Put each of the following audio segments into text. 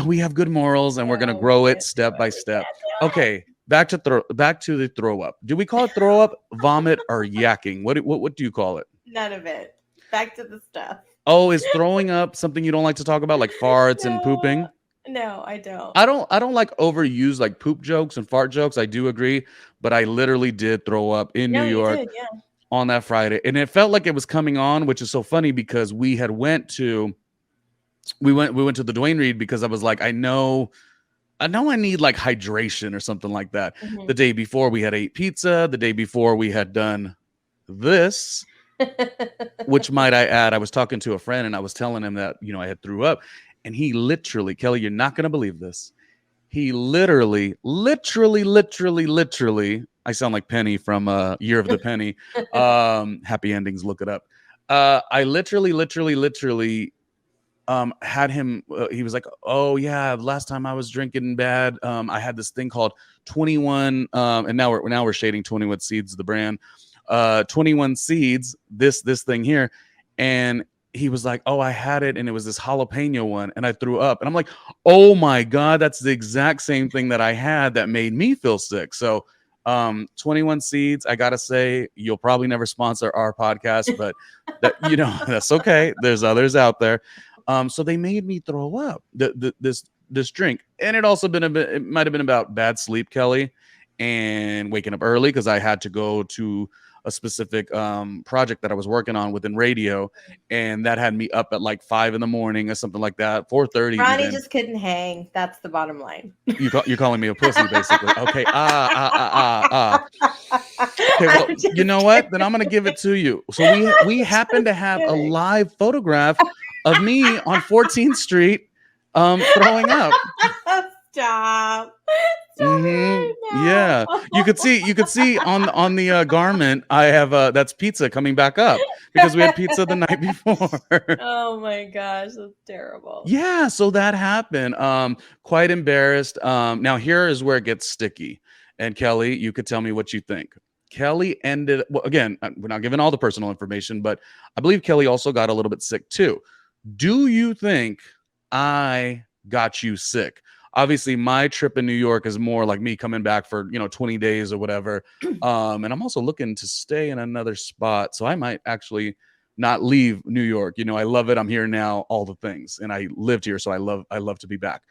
we have good morals and we're gonna grow it step by step. Okay, back to the throw up. Do we call it throw up, vomit, or yakking? What do you call it? None of it. Back to the stuff. Oh, is throwing up something you don't like to talk about, like farts and pooping? No, I don't. I don't like overuse like poop jokes and fart jokes. I do agree, but I literally did throw up in New No, you York did, yeah. on that Friday, and it felt like it was coming on, which is so funny because we went to the Dwayne Reed because I was like, I know I need like hydration or something like that. Mhm. The day before we had ate pizza. The day before we had done this, which might I add, I was talking to a friend and I was telling him that, I had threw up, and he literally, Kelly, you're not going to believe this. He literally, I sound like Penny from Year of the Penny. Happy Endings, look it up. I literally had him, he was like, oh yeah, last time I was drinking bad, I had this thing called 21, and now we're shading 21 Seeds, the brand, 21 Seeds, this thing here, and he was like, oh, I had it and it was this jalapeno one and I threw up, and I'm like, oh my god, that's the exact same thing that I had that made me feel sick. So 21 Seeds, I gotta say, you'll probably never sponsor our podcast, but that that's okay, there's others out there. So they made me throw up this drink, and it also it might have been about bad sleep, Kelly, and waking up early because I had to go to a specific project that I was working on within radio, and that had me up at like 5 a.m. or something like that, 4:30 Ronnie even. just couldn't hang. That's the bottom line. You're calling me a pussy, basically. Okay. Okay, well, you know what? Then I'm gonna give it to you. So we happen to have a live photograph of me on 14th Street throwing up. Stop. Right yeah, you could see on the garment I have that's pizza coming back up because we had pizza the night before. Oh my gosh, that's terrible. Yeah, so that happened. Quite embarrassed. Now here is where it gets sticky, and Kelly, you could tell me what you think. Kelly ended, well, again, we're not giving all the personal information, but I believe Kelly also got a little bit sick too. Do you think I got you sick? Obviously, my trip in New York is more like me coming back for 20 days or whatever. And I'm also looking to stay in another spot, so I might actually not leave New York. I love it. I'm here now, all the things, and I lived here, so I love to be back.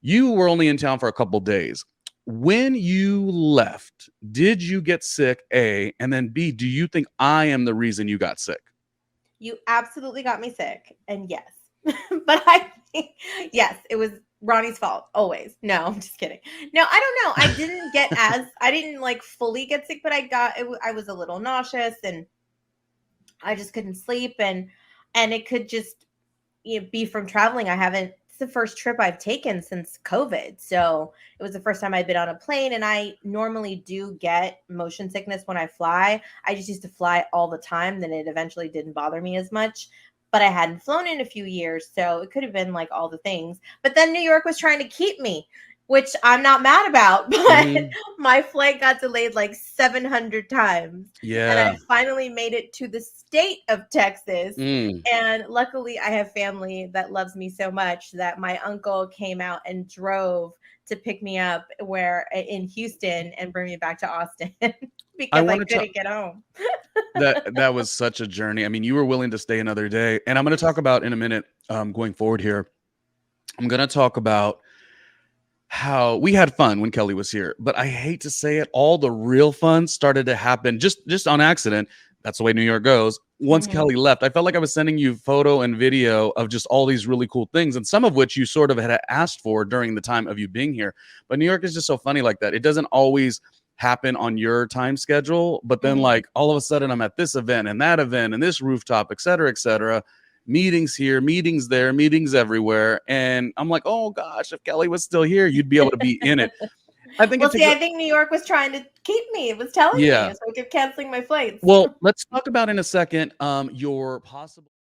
You were only in town for a couple days. When you left, did you get sick? A, and then B, do you think I am the reason you got sick? You absolutely got me sick, and yes. But I think, yes, it was Ronnie's fault, always. No, I'm just kidding. No, I don't know. I didn't like fully get sick, but I was a little nauseous, and I just couldn't sleep, and it could just be from traveling. It's the first trip I've taken since COVID. So it was the first time I'd been on a plane, and I normally do get motion sickness when I fly. I just used to fly all the time. Then it eventually didn't bother me as much, but I hadn't flown in a few years. So it could have been like all the things, but then New York was trying to keep me, which I'm not mad about, but my flight got delayed like 700 times. Yeah. And I finally made it to the state of Texas. And luckily I have family that loves me so much that my uncle came out and drove to pick me up in Houston and bring me back to Austin because I couldn't get home. That was such a journey. I mean, you were willing to stay another day. And I'm going to talk about in a minute, going forward here, I'm going to talk about how we had fun when Kelly was here, but I hate to say it, all the real fun started to happen just on accident. That's the way New York goes. Once Kelly left, I felt like I was sending you photo and video of just all these really cool things, and some of which you sort of had asked for during the time of you being here. But New York is just so funny like that. It doesn't always happen on your time schedule, but then like all of a sudden I'm at this event and that event and this rooftop, et cetera, meetings here, meetings there, meetings everywhere. And I'm like, oh gosh, if Kelly was still here, you'd be able to be in it. I think I think New York was trying to keep me. It was telling me, so I kept canceling my flights. Well, let's talk about in a second your possible